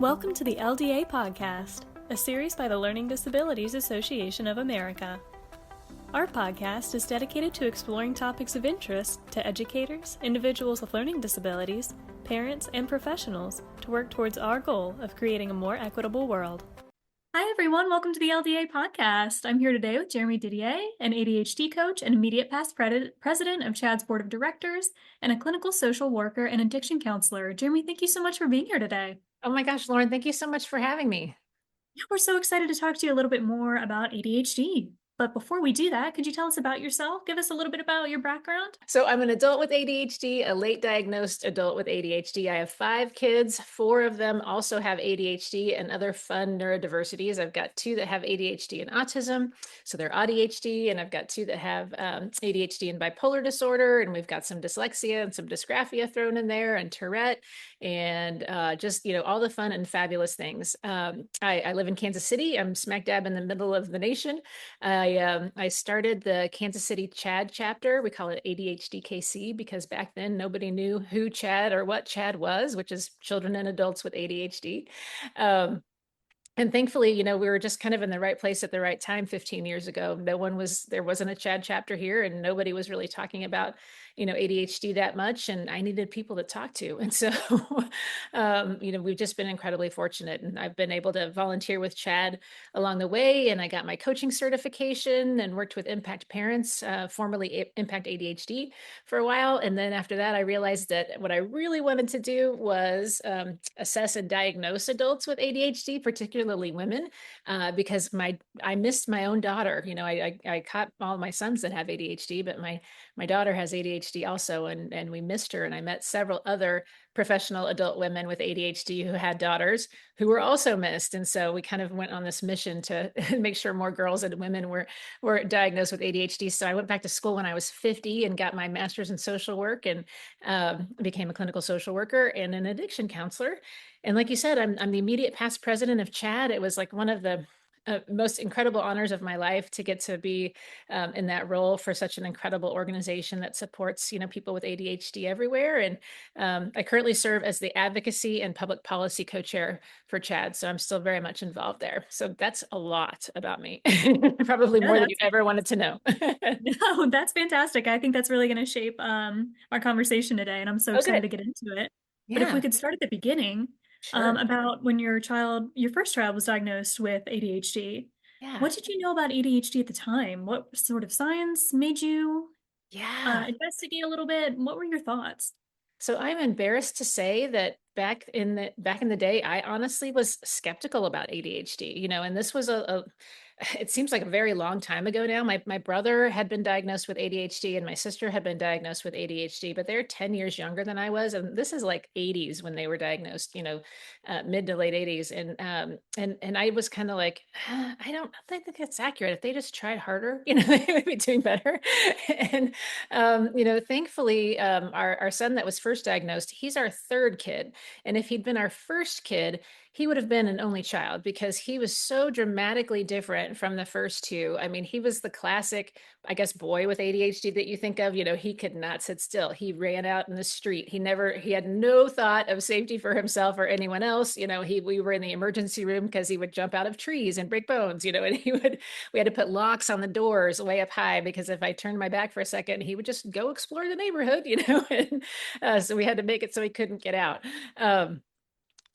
Welcome to the LDA Podcast, a series by the Learning Disabilities Association of America. Our podcast is dedicated to exploring topics of interest to educators, individuals with learning disabilities, parents, and professionals to work towards our goal of creating a more equitable world. Hi, everyone. Welcome to the LDA Podcast. I'm here today with Jeremy Didier, an ADHD coach and immediate past president of CHADD's Board of Directors, and a clinical social worker and addiction counselor. Jeremy, thank you so much for being here today. Oh my gosh, Lauren, thank you so much for having me. Yeah, we're so excited to talk to you a little bit more about ADHD. But before we do that, could you tell us about yourself? Give us a little bit about your background. So I'm an adult with ADHD, a late diagnosed adult with ADHD. I have 5 kids. 4 of them also have ADHD and other fun neurodiversities. I've got 2 that have ADHD and autism, so they're ADHD, and I've got 2 that have ADHD and bipolar disorder, and we've got some dyslexia and some dysgraphia thrown in there, and Tourette, and just, all the fun and fabulous things. I live in Kansas City. I'm smack dab in the middle of the nation. I started the Kansas City CHADD chapter. We call it ADHD KC because back then nobody knew who CHADD or what CHADD was, which is children and adults with ADHD. And thankfully, we were just kind of in the right place at the right time 15 years ago. There wasn't a CHADD chapter here, and nobody was really talking about, ADHD that much, and I needed people to talk to. And so, we've just been incredibly fortunate, and I've been able to volunteer with CHADD along the way, and I got my coaching certification and worked with Impact Parents, formerly Impact ADHD, for a while. And then after that, I realized that what I really wanted to do was assess and diagnose adults with ADHD, particularly women, because I missed my own daughter. I caught all my sons that have ADHD, but my daughter has ADHD also, and we missed her. And I met several other professional adult women with ADHD who had daughters who were also missed. And so we kind of went on this mission to make sure more girls and women were diagnosed with ADHD. So I went back to school when I was 50 and got my master's in social work, and became a clinical social worker and an addiction counselor. And like you said, I'm the immediate past president of CHADD. It was like one of the most incredible honors of my life to get to be in that role for such an incredible organization that supports, people with ADHD everywhere. And I currently serve as the advocacy and public policy co-chair for CHADD. So I'm still very much involved there. So that's a lot about me, probably more than you ever wanted to know. No, that's fantastic. I think that's really going to shape our conversation today, and I'm so excited to get into it. But if we could start at the beginning, Sure. About when your first child was diagnosed with ADHD. Yeah. What did you know about ADHD at the time? What sort of science made you investigate a little bit? What were your thoughts? So I'm embarrassed to say that back in the day, I honestly was skeptical about ADHD, and this was it seems like a very long time ago now. My brother had been diagnosed with ADHD and my sister had been diagnosed with ADHD, but they're 10 years younger than I was. And this is like 80s when they were diagnosed, mid to late 80s. And I was kind of like, I don't think that's accurate. If they just tried harder, they would be doing better. And, thankfully, our son that was first diagnosed, he's our 3rd kid. And if he'd been our first kid, he would have been an only child because he was so dramatically different from the first 2. I mean, he was the classic, I guess, boy with ADHD that you think of. He could not sit still. He ran out in the street. He had no thought of safety for himself or anyone else. We were in the emergency room because he would jump out of trees and break bones, and we had to put locks on the doors way up high because if I turned my back for a second, he would just go explore the neighborhood, and so we had to make it so he couldn't get out.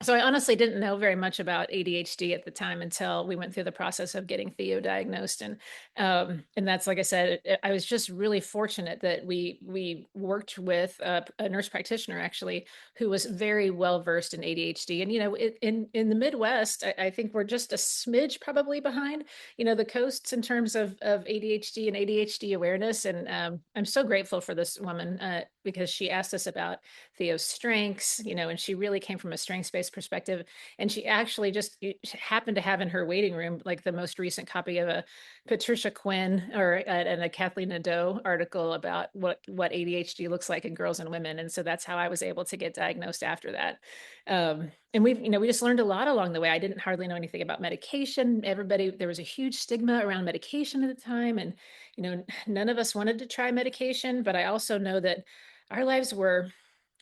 So I honestly didn't know very much about ADHD at the time until we went through the process of getting Theo diagnosed. And that's, like I said, I was just really fortunate that we worked with a nurse practitioner, actually, who was very well versed in ADHD. And, in the Midwest, I think we're just a smidge probably behind, the coasts in terms of ADHD and ADHD awareness. And I'm so grateful for this woman because she asked us about Theo's strengths, and she really came from a strengths-based perspective. And she actually just happened to have in her waiting room, like the most recent copy of a Patricia Quinn and a Kathleen Nadeau article about what ADHD looks like in girls and women. And so that's how I was able to get diagnosed after that. And we just learned a lot along the way. I didn't hardly know anything about medication. There was a huge stigma around medication at the time. And, none of us wanted to try medication, but I also know that our lives were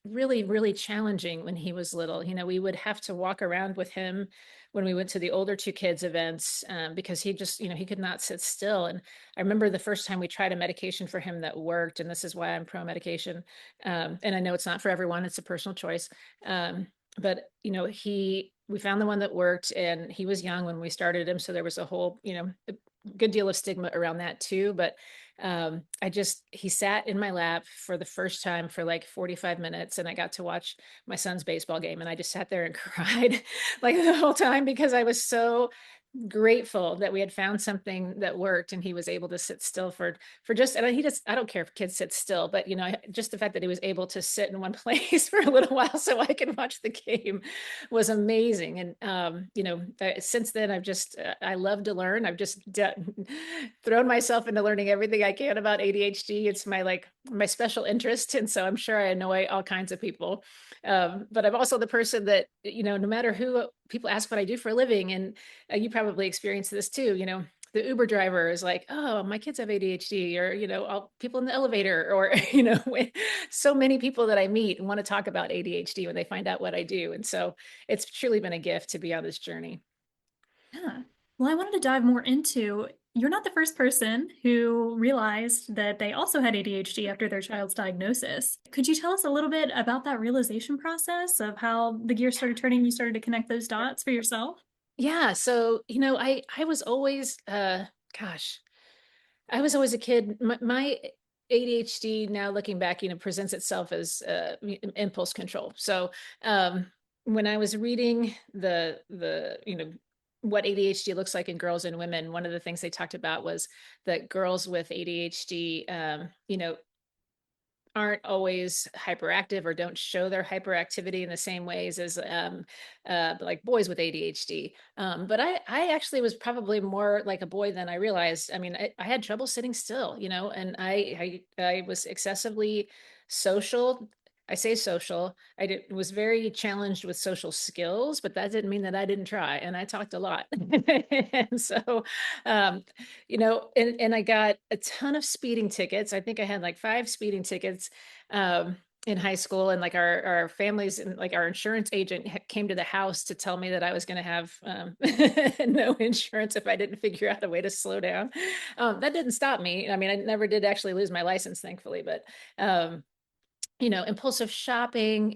really, really challenging when he was little. We would have to walk around with him when we went to the older two kids events, because he just, he could not sit still. And I remember the first time we tried a medication for him that worked, and this is why I'm pro medication. And I know it's not for everyone, it's a personal choice. But we found the one that worked, and he was young when we started him. So there was a whole, a good deal of stigma around that too. But he sat in my lap for the first time for like 45 minutes, and I got to watch my son's baseball game, and I just sat there and cried like the whole time, because I was so grateful that we had found something that worked, and he was able to sit still for just, and I don't care if kids sit still, but just the fact that he was able to sit in one place for a little while so I could watch the game was amazing. And since then I love to learn. I've just thrown myself into learning everything I can about ADHD. It's my special interest, and so I'm sure I annoy all kinds of people. But I'm also the person that, no matter who people ask what I do for a living, and you probably experience this too, the Uber driver is like, oh, my kids have ADHD, or, all people in the elevator, or, so many people that I meet want to talk about ADHD when they find out what I do. And so it's truly been a gift to be on this journey. Yeah. Well, I wanted to dive more into you're not the first person who realized that they also had ADHD after their child's diagnosis. Could you tell us a little bit about that realization process of how the gears started turning, you started to connect those dots for yourself? Yeah. So, I was always, gosh, I was always a kid. My ADHD, now looking back, presents itself as impulse control. So when I was reading what ADHD looks like in girls and women, one of the things they talked about was that girls with ADHD, aren't always hyperactive, or don't show their hyperactivity in the same ways as like boys with ADHD. But I actually was probably more like a boy than I realized. I mean, I had trouble sitting still, and I was excessively social. I say social. Was very challenged with social skills, but that didn't mean that I didn't try. And I talked a lot. And so, um, and I got a ton of speeding tickets. I think I had like 5 speeding tickets in high school, and like our families, and like our insurance agent came to the house to tell me that I was going to have no insurance if I didn't figure out a way to slow down. That didn't stop me. I mean, I never did actually lose my license, thankfully, but impulsive shopping.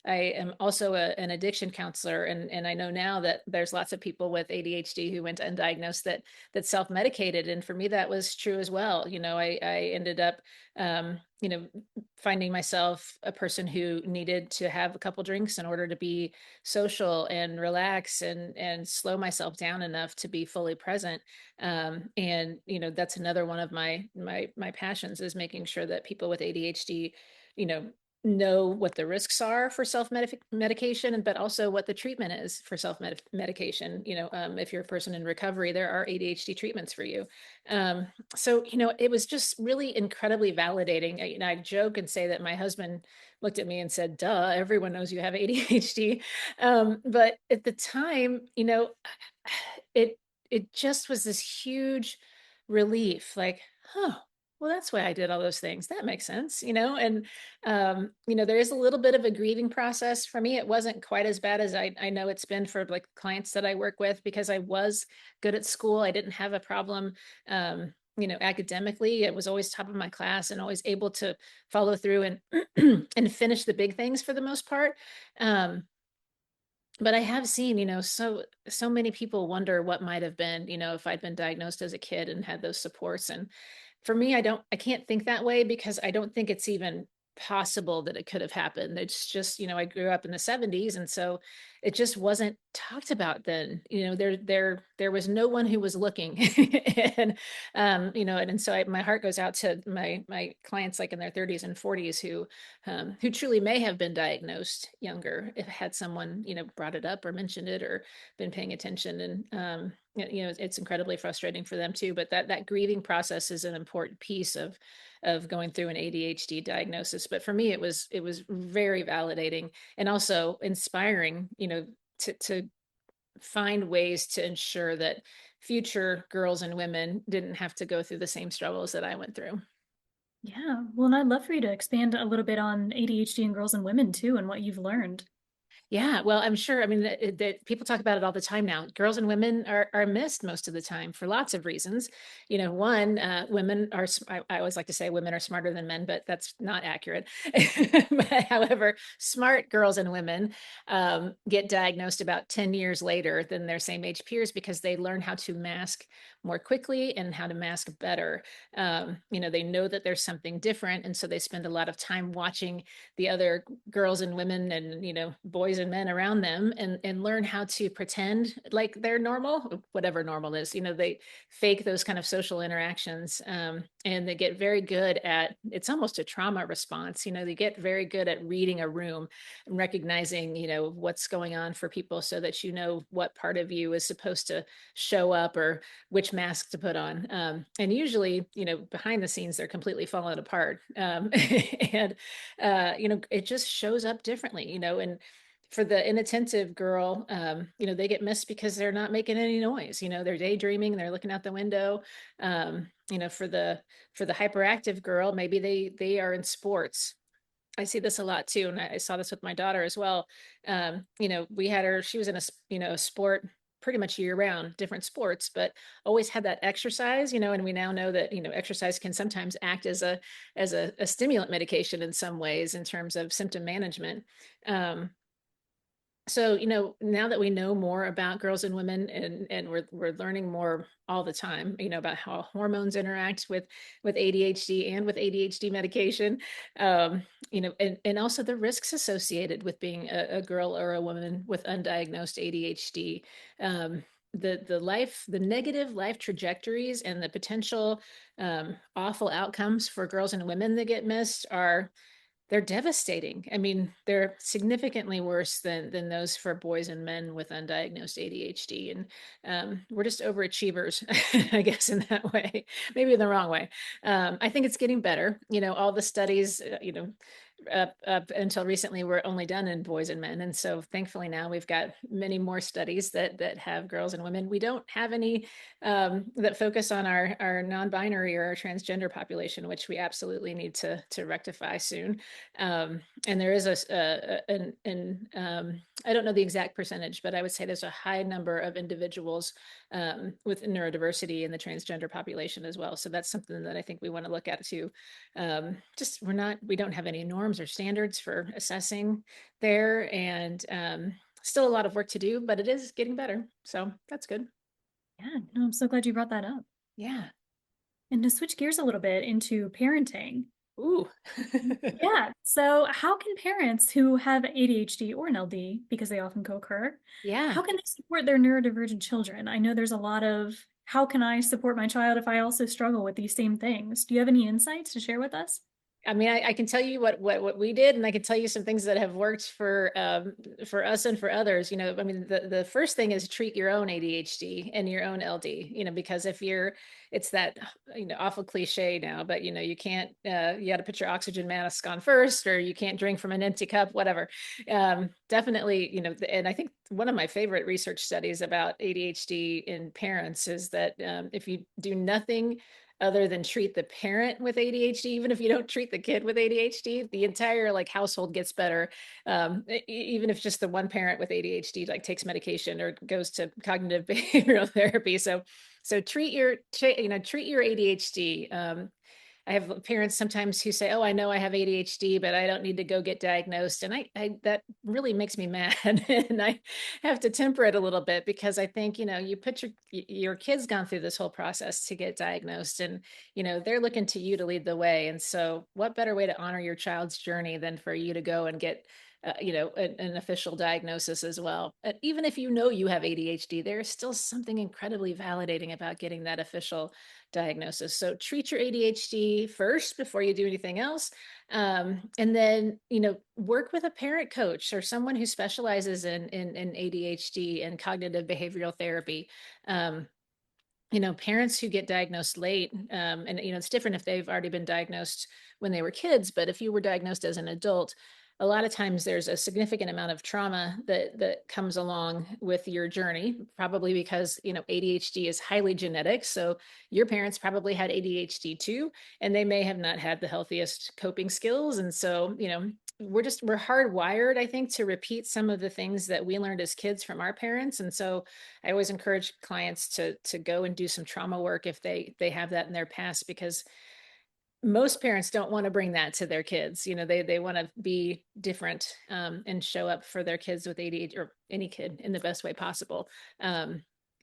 I am also an addiction counselor, and I know now that there's lots of people with ADHD who went undiagnosed that self-medicated, and for me that was true as well. I ended up um, you know finding myself a person who needed to have a couple drinks in order to be social and relax and slow myself down enough to be fully present. And that's another one of my passions, is making sure that people with ADHD you know know what the risks are for self medication, but also what the treatment is for self medication. If you're a person in recovery, there are ADHD treatments for you. So it was just really incredibly validating. I joke and say that my husband looked at me and said, duh, everyone knows you have ADHD. But at the time, it it just was this huge relief, like, huh, well, that's why I did all those things. That makes sense. And there is a little bit of a grieving process for me. It wasn't quite as bad as I know it's been for like clients that I work with, because I was good at school. I didn't have a problem academically. It was always top of my class, and always able to follow through and and finish the big things for the most part. um, but I have seen, so many people wonder what might have been, if I'd been diagnosed as a kid and had those supports. And for me, I can't think that way, because I don't think it's even possible that it could have happened. It's just, I grew up in the 70s, and so it just wasn't talked about then. There was no one who was looking. And and so my heart goes out to my clients like in their 30s and 40s who truly may have been diagnosed younger, if had someone brought it up or mentioned it or been paying attention. And it's incredibly frustrating for them too. But that grieving process is an important piece of going through an ADHD diagnosis. But for me, it was very validating, and also inspiring, to find ways to ensure that future girls and women didn't have to go through the same struggles that I went through. Yeah. Well, and I'd love for you to expand a little bit on ADHD in girls and women too and what you've learned. Yeah, well, I'm sure. I mean, that people talk about it all the time now. Girls and women are missed most of the time for lots of reasons. One, women are. I always like to say women are smarter than men, but that's not accurate. But, however, smart girls and women get diagnosed about 10 years later than their same age peers because they learn how to mask more quickly and how to mask better. They know that there's something different, and so they spend a lot of time watching the other girls and women and boys and men around them and learn how to pretend like they're normal, whatever normal is. They fake those kind of social interactions, and they get very good at, it's almost a trauma response. They get very good at reading a room and recognizing what's going on for people, so that what part of you is supposed to show up or which mask to put on. And usually behind the scenes they're completely falling apart. And it just shows up differently, and for the inattentive girl, they get missed because they're not making any noise. They're daydreaming, they're looking out the window. For the hyperactive girl, maybe they are in sports. I see this a lot too, and I saw this with my daughter as well. We had her; she was in a sport pretty much year round, different sports, but always had that exercise. And we now know that exercise can sometimes act as a stimulant medication in some ways in terms of symptom management. So now that we know more about girls and women, and we're learning more all the time, about how hormones interact with ADHD and with ADHD medication, and also the risks associated with being a girl or a woman with undiagnosed ADHD. The negative life trajectories and the potential awful outcomes for girls and women that get missed they're devastating. I mean, they're significantly worse than those for boys and men with undiagnosed ADHD. And we're just overachievers, I guess, in that way, maybe in the wrong way. I think it's getting better. All the studies, up until recently were only done in boys and men, and so thankfully now we've got many more studies that have girls and women. We don't have any that focus on our non-binary or our transgender population, which we absolutely need to rectify soon. And there is I don't know the exact percentage, but I would say there's a high number of individuals with neurodiversity in the transgender population as well. So that's something that I think we want to look at too. Just we don't have any norms or standards for assessing there, and still a lot of work to do, but it is getting better. So that's good. Yeah, no, I'm so glad you brought that up. Yeah. And to switch gears a little bit into parenting. Ooh. Yeah. So, how can parents who have ADHD or an LD, because they often co-occur, Yeah. how can they support their neurodivergent children? I know there's a lot of how can I support my child if I also struggle with these same things? Do you have any insights to share with us? I mean, I can tell you what we did, and I can tell you some things that have worked for us and for others. I mean, the first thing is treat your own ADHD and your own LD. Because it's that awful cliche now, but you can't you got to put your oxygen mask on first, or you can't drink from an empty cup, whatever. Definitely, and I think one of my favorite research studies about ADHD in parents is that if you do nothing other than treat the parent with ADHD, even if you don't treat the kid with ADHD, the entire household gets better. Even if just the one parent with ADHD takes medication or goes to cognitive behavioral therapy. So treat your ADHD. I have parents sometimes who say, "Oh, I know I have ADHD, but I don't need to go get diagnosed." And I that really makes me mad, and I have to temper it a little bit, because I think you put your kid's gone through this whole process to get diagnosed, and they're looking to you to lead the way. And so, what better way to honor your child's journey than for you to go and get an official diagnosis as well. Even if you have ADHD, there's still something incredibly validating about getting that official diagnosis. So treat your ADHD first before you do anything else. And then, work with a parent coach or someone who specializes in ADHD and cognitive behavioral therapy. Parents who get diagnosed late, and it's different if they've already been diagnosed when they were kids, but if you were diagnosed as an adult, a lot of times there's a significant amount of trauma that comes along with your journey, probably because, ADHD is highly genetic. So your parents probably had ADHD too, and they may have not had the healthiest coping skills. And so, we're hardwired, I think, to repeat some of the things that we learned as kids from our parents. And so I always encourage clients to go and do some trauma work if they have that in their past, because most parents don't want to bring that to their kids. They want to be different, and show up for their kids with ADHD, or any kid, in the best way possible.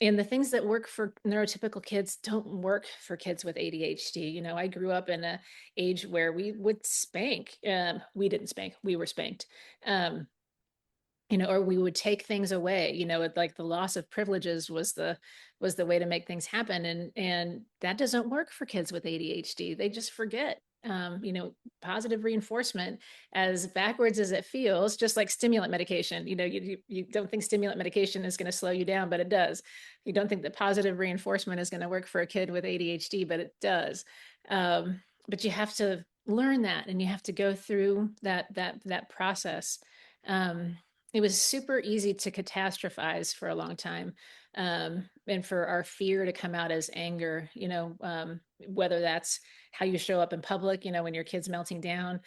And the things that work for neurotypical kids don't work for kids with ADHD. I grew up in an age where we would spank. We didn't spank, we were spanked. Or we would take things away. Like the loss of privileges was the way to make things happen, and that doesn't work for kids with ADHD. They just forget. Positive reinforcement, as backwards as it feels, just like stimulant medication. You don't think stimulant medication is going to slow you down, but it does. You don't think that positive reinforcement is going to work for a kid with ADHD, but it does. But you have to learn that, and you have to go through that process. It was super easy to catastrophize for a long time, and for our fear to come out as anger, whether that's how you show up in public, when your kid's melting down,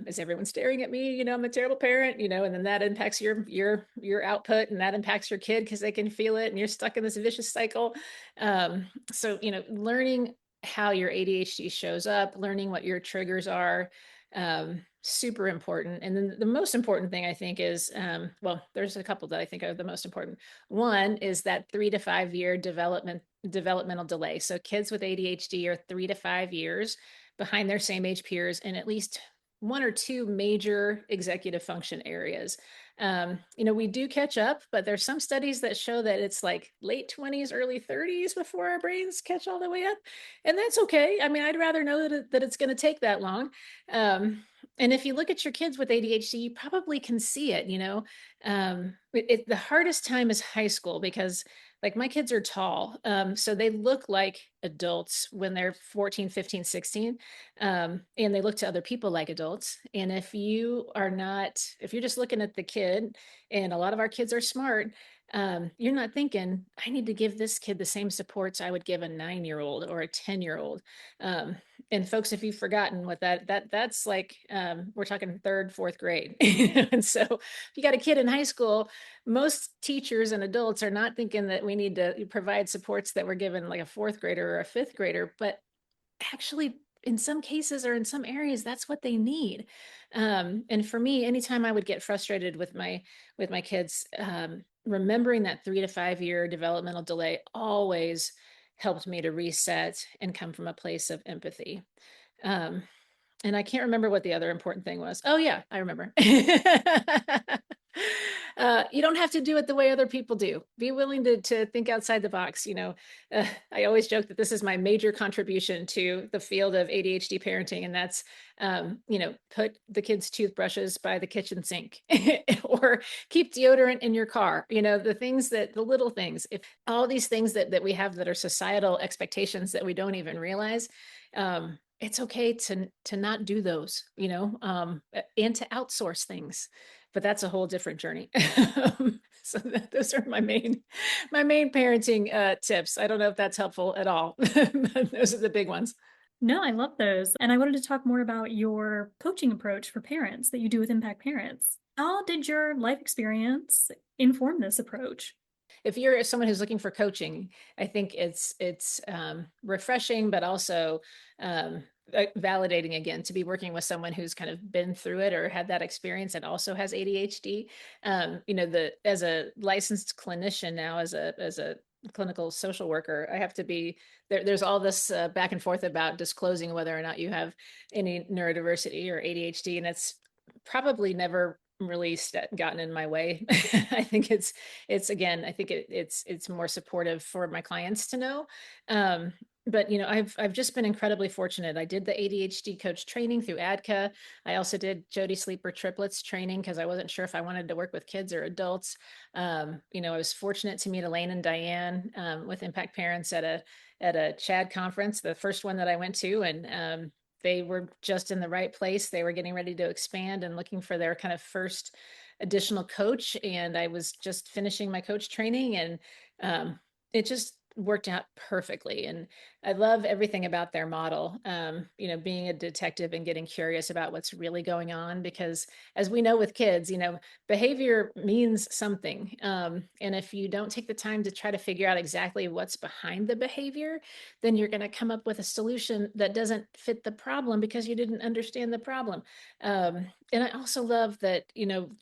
is everyone staring at me, I'm a terrible parent, and then that impacts your output, and that impacts your kid because they can feel it, and you're stuck in this vicious cycle. So learning how your ADHD shows up, learning what your triggers are, super important. And then the most important thing, I think, is, well, there's a couple that I think are the most important. One is that 3 to 5 year developmental delay. So kids with ADHD are 3 to 5 years behind their same age peers in at least one or two major executive function areas. We do catch up, but there's some studies that show that it's like late 20s, early 30s before our brains catch all the way up. And that's okay. I mean, I'd rather know that it's going to take that long. And if you look at your kids with ADHD, you probably can see it. The hardest time is high school, because like my kids are tall. So they look like adults when they're 14, 15, 16. And they look to other people like adults. And if you're just looking at the kid, and a lot of our kids are smart, you're not thinking, I need to give this kid the same supports I would give a 9-year-old or a 10-year-old. And folks, if you've forgotten what that's like, we're talking third, fourth grade. And so if you got a kid in high school, most teachers and adults are not thinking that we need to provide supports that we're given like a fourth grader or a fifth grader, but actually in some cases, or in some areas, that's what they need. And for me, anytime I would get frustrated with my kids, remembering that 3 to 5 year developmental delay always helped me to reset and come from a place of empathy. And I can't remember what the other important thing was. Oh yeah, I remember. You don't have to do it the way other people do. Be willing to think outside the box. I always joke that this is my major contribution to the field of ADHD parenting, and that's, put the kids' toothbrushes by the kitchen sink, or keep deodorant in your car. The little things. If all these things that we have that are societal expectations that we don't even realize, it's okay to not do those, and to outsource things, but that's a whole different journey. So those are my main parenting tips. I don't know if that's helpful at all, but those are the big ones. No, I love those. And I wanted to talk more about your coaching approach for parents that you do with Impact Parents. How did your life experience inform this approach? If you're someone who's looking for coaching, I think it's refreshing, but also validating, again, to be working with someone who's kind of been through it or had that experience and also has ADHD. As a licensed clinician now, as a clinical social worker, I have to be there. There's all this back and forth about disclosing whether or not you have any neurodiversity or ADHD, and it's probably never really gotten in my way. I think it's more supportive for my clients to know. But I've just been incredibly fortunate. I did the ADHD coach training through ADCA. I also did Jody Sleeper triplets training because I wasn't sure if I wanted to work with kids or adults. I was fortunate to meet Elaine and Diane with Impact Parents at a CHAD conference, the first one that I went to, and they were just in the right place. They were getting ready to expand and looking for their kind of first additional coach. And I was just finishing my coach training, and it just worked out perfectly. And I love everything about their model. Being a detective and getting curious about what's really going on, because as we know with kids, behavior means something. And if you don't take the time to try to figure out exactly what's behind the behavior, then you're going to come up with a solution that doesn't fit the problem because you didn't understand the problem. And I also love that,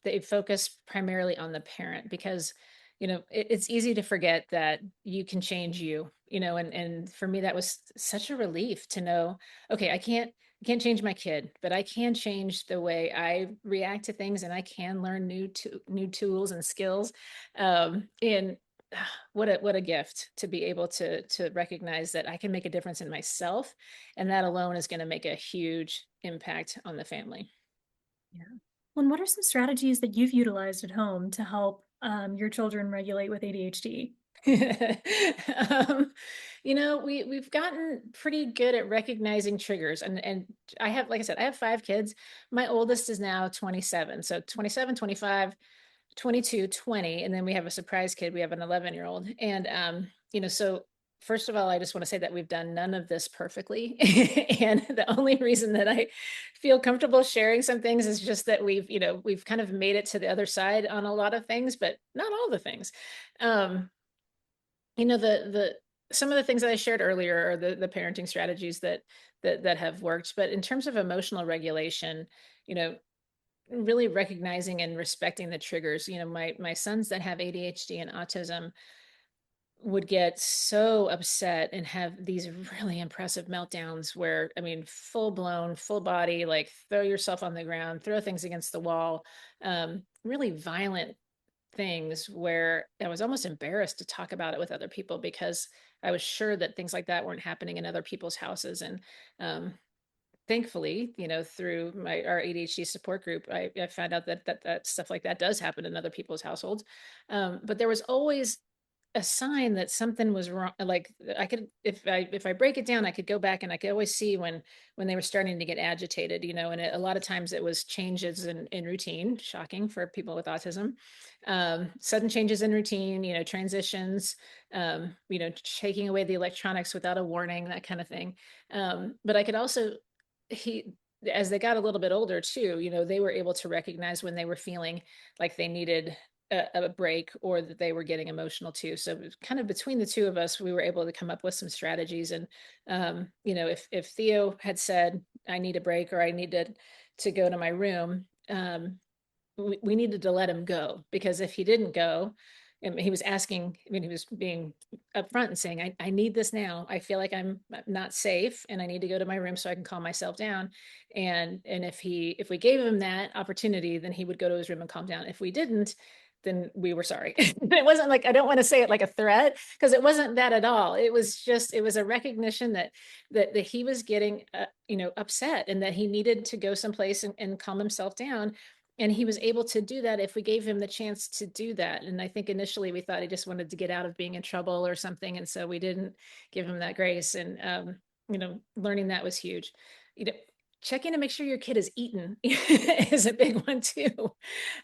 they focus primarily on the parent, because it's easy to forget that you can change and for me that was such a relief to know, okay, I can't change my kid, but I can change the way I react to things, and I can learn new tools and skills. And what a gift to be able to recognize that I can make a difference in myself, and that alone is going to make a huge impact on the family. Yeah. Well, and what are some strategies that you've utilized at home to help your children regulate with ADHD? um, we've gotten pretty good at recognizing triggers, and I have, like I said, I have 5 kids. My oldest is now 27, so 27, 25, 22, 20, and then we have a surprise kid. We have an 11-year-old. And so first of all, I just want to say that we've done none of this perfectly. And the only reason that I feel comfortable sharing some things is just that we've kind of made it to the other side on a lot of things, but not all the things. um the some of the things that I shared earlier are the parenting strategies that have worked. But in terms of emotional regulation, you know really recognizing and respecting the triggers. My sons that have ADHD and autism would get so upset and have these really impressive meltdowns where, I mean, full blown, full body, like throw yourself on the ground, throw things against the wall, really violent things where I was almost embarrassed to talk about it with other people, because I was sure that things like that weren't happening in other people's houses. And thankfully, through our ADHD support group, I found out that stuff like that does happen in other people's households. But there was always a sign that something was wrong. Like, I could, if I break it down, I could go back and I could always see when they were starting to get agitated. And a lot of times it was changes in routine. Shocking for people with autism. Sudden changes in routine, transitions, taking away the electronics without a warning, that kind of thing. But I could also, he as they got a little bit older too, they were able to recognize when they were feeling like they needed a break, or that they were getting emotional too. So kind of between the two of us, we were able to come up with some strategies. And if Theo had said, I need a break, or I needed to go to my room, we needed to let him go, because if he didn't go, and he was asking, I mean, he was being upfront and saying, I need this now. I feel like I'm not safe, and I need to go to my room so I can calm myself down. And if we gave him that opportunity, then he would go to his room and calm down. If we didn't, then we were sorry. It wasn't like, I don't want to say it like a threat, because it wasn't that at all. It was a recognition that he was getting upset, and that he needed to go someplace and calm himself down. And he was able to do that if we gave him the chance to do that. And I think initially we thought he just wanted to get out of being in trouble or something, and so we didn't give him that grace. And learning that was huge. Checking to make sure your kid is eaten is a big one too,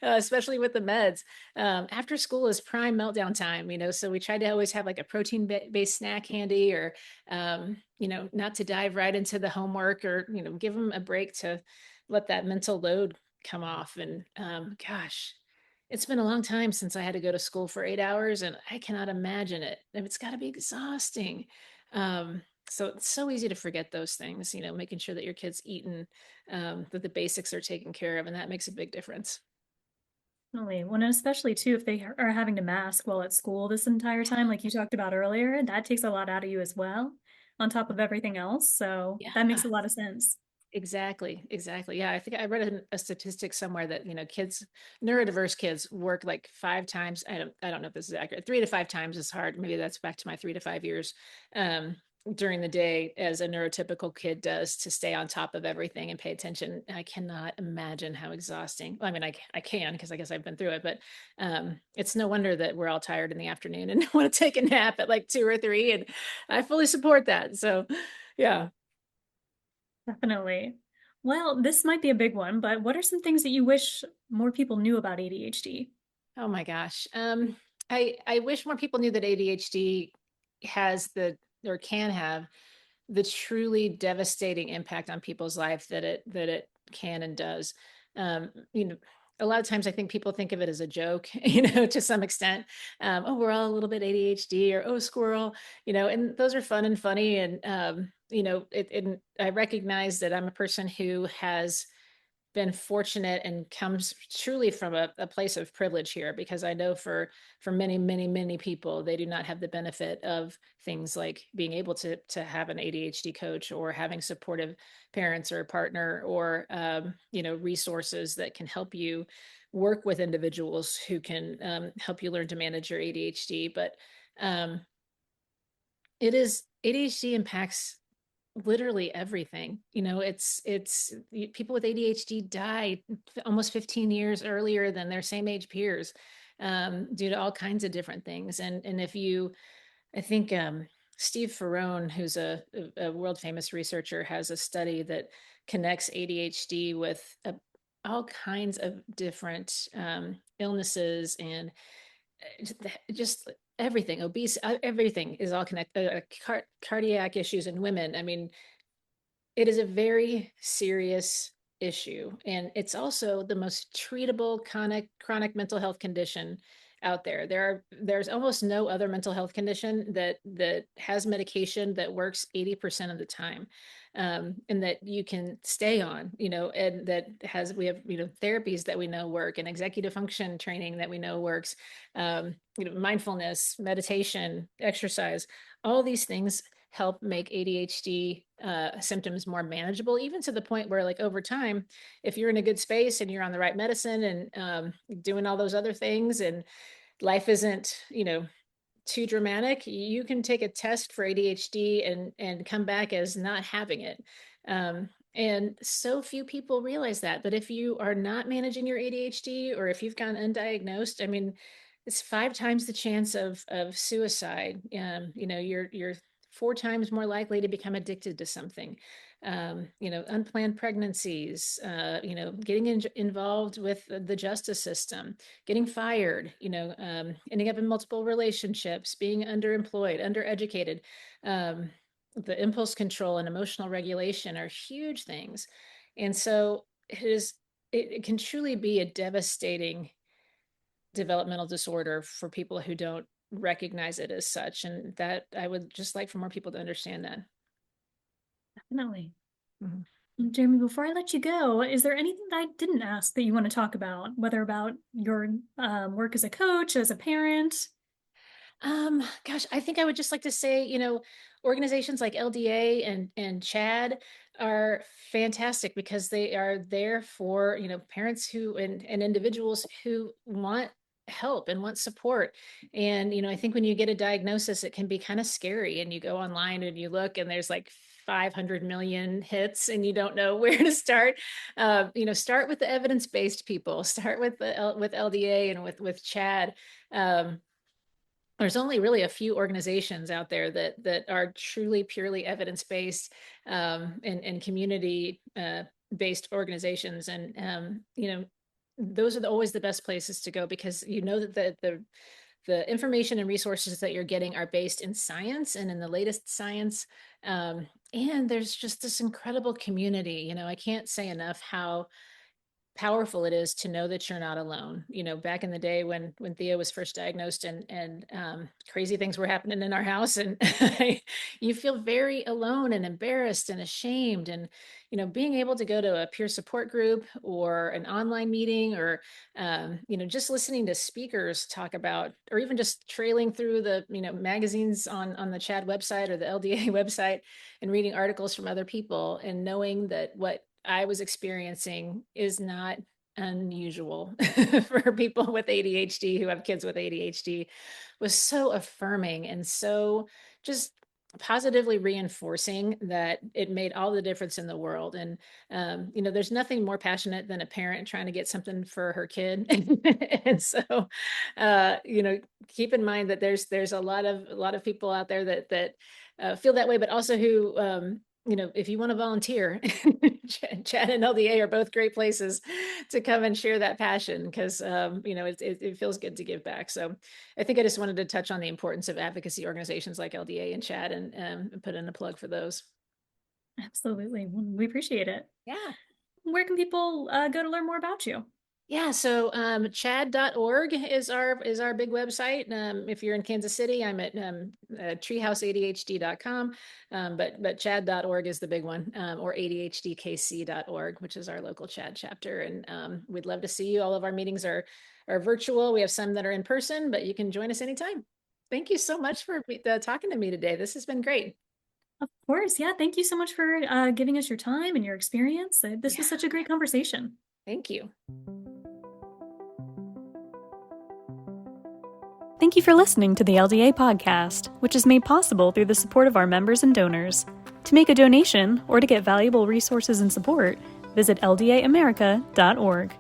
especially with the meds. After school is prime meltdown time, so we try to always have like a protein-based snack handy, or not to dive right into the homework, or give them a break to let that mental load come off. And gosh, it's been a long time since I had to go to school for 8 hours, and I cannot imagine it. It's got to be exhausting. So it's so easy to forget those things, making sure that your kid's eaten, that the basics are taken care of, and that makes a big difference. Definitely. Well, and especially too, if they are having to mask while at school this entire time, like you talked about earlier, that takes a lot out of you as well, on top of everything else. So Yeah. that makes a lot of sense. Exactly. Yeah, I think I read a statistic somewhere that neurodiverse kids work like 5 times. I don't know if this is accurate. 3 to 5 times as hard. Maybe that's back to my 3 to 5 years, during the day, as a neurotypical kid does, to stay on top of everything and pay attention. I cannot imagine how exhausting. Well, I mean, I can, because I guess I've been through it, but it's no wonder that we're all tired in the afternoon and want to take a nap at like 2 or 3, and I fully support that. So, yeah. Definitely. Well, this might be a big one, but what are some things that you wish more people knew about ADHD? Oh my gosh. I wish more people knew that ADHD has the or can have the truly devastating impact on people's life that it can and does. You know, a lot of times I think people think of it as a joke, to some extent. Oh, we're all a little bit ADHD, or oh, squirrel, and those are fun and funny. And I recognize that I'm a person who has been fortunate and comes truly from a place of privilege here, because I know for many, many, many people, they do not have the benefit of things like being able to have an ADHD coach, or having supportive parents or a partner, or resources that can help you work with individuals who can help you learn to manage your ADHD. But um, it is ADHD impacts literally everything. It's people with ADHD die almost 15 years earlier than their same age peers, due to all kinds of different things. And if you I think Steve Ferrone, who's a world famous researcher, has a study that connects ADHD with all kinds of different illnesses, and just everything, obese, everything is all connected. Cardiac issues in women. I mean, it is a very serious issue, and it's also the most treatable chronic mental health condition out there. There's almost no other mental health condition that has medication that works 80% of the time, and that you can stay on, and that has we have therapies that we know work, and executive function training that we know works, mindfulness, meditation, exercise, all these things help make ADHD symptoms more manageable, even to the point where, like, over time, if you're in a good space and you're on the right medicine, and doing all those other things, and life isn't, too dramatic, you can take a test for ADHD and come back as not having it. And so few people realize that. But if you are not managing your ADHD, or if you've gone undiagnosed, I mean, it's 5 times the chance of suicide. You're 4 times more likely to become addicted to something. Unplanned pregnancies, getting involved with the justice system, getting fired, ending up in multiple relationships, being underemployed, undereducated. The impulse control and emotional regulation are huge things. And so it can truly be a devastating developmental disorder for people who don't recognize it as such. And that I would just like for more people to understand that. Definitely. Mhm. Jeremy, before I let you go, is there anything that I didn't ask that you want to talk about, whether about your work as a coach, as a parent? Gosh, I think I would just like to say, organizations like LDA and CHAD are fantastic, because they are there for, parents who and individuals who want help and want support. And, I think when you get a diagnosis, it can be kind of scary, and you go online and you look, and there's like 500 million hits, and you don't know where to start. Start with the evidence-based people, start with with LDA and with CHAD. There's only really a few organizations out there that are truly purely evidence-based, and community based organizations. And those are always the best places to go, because that the information and resources that you're getting are based in science, and in the latest science. And there's just this incredible community. I can't say enough how powerful it is to know that you're not alone. Back in the day when Theo was first diagnosed, and crazy things were happening in our house, and you feel very alone and embarrassed and ashamed. And being able to go to a peer support group, or an online meeting, or just listening to speakers talk about, or even just trailing through the magazines on the CHAD website or the LDA website, and reading articles from other people, and knowing that what I was experiencing is not unusual for people with ADHD, who have kids with ADHD, was so affirming, and so just positively reinforcing that it made all the difference in the world. And there's nothing more passionate than a parent trying to get something for her kid. And so keep in mind that there's a lot of people out there that feel that way, but also who if you want to volunteer, Chad and LDA are both great places to come and share that passion because, it feels good to give back. So I think I just wanted to touch on the importance of advocacy organizations like LDA and Chad and put in a plug for those. Absolutely. We appreciate it. Yeah. Where can people go to learn more about you? Yeah, so chad.org is our big website. If you're in Kansas City, I'm at treehouseadhd.com, but chad.org is the big one, or adhdkc.org, which is our local Chad chapter. And we'd love to see you. All of our meetings are virtual. We have some that are in person, but you can join us anytime. Thank you so much for talking to me today. This has been great. Of course. Yeah. Thank you so much for giving us your time and your experience. This was such a great conversation. Thank you. Thank you for listening to the LDA podcast, which is made possible through the support of our members and donors. To make a donation or to get valuable resources and support, visit ldaamerica.org.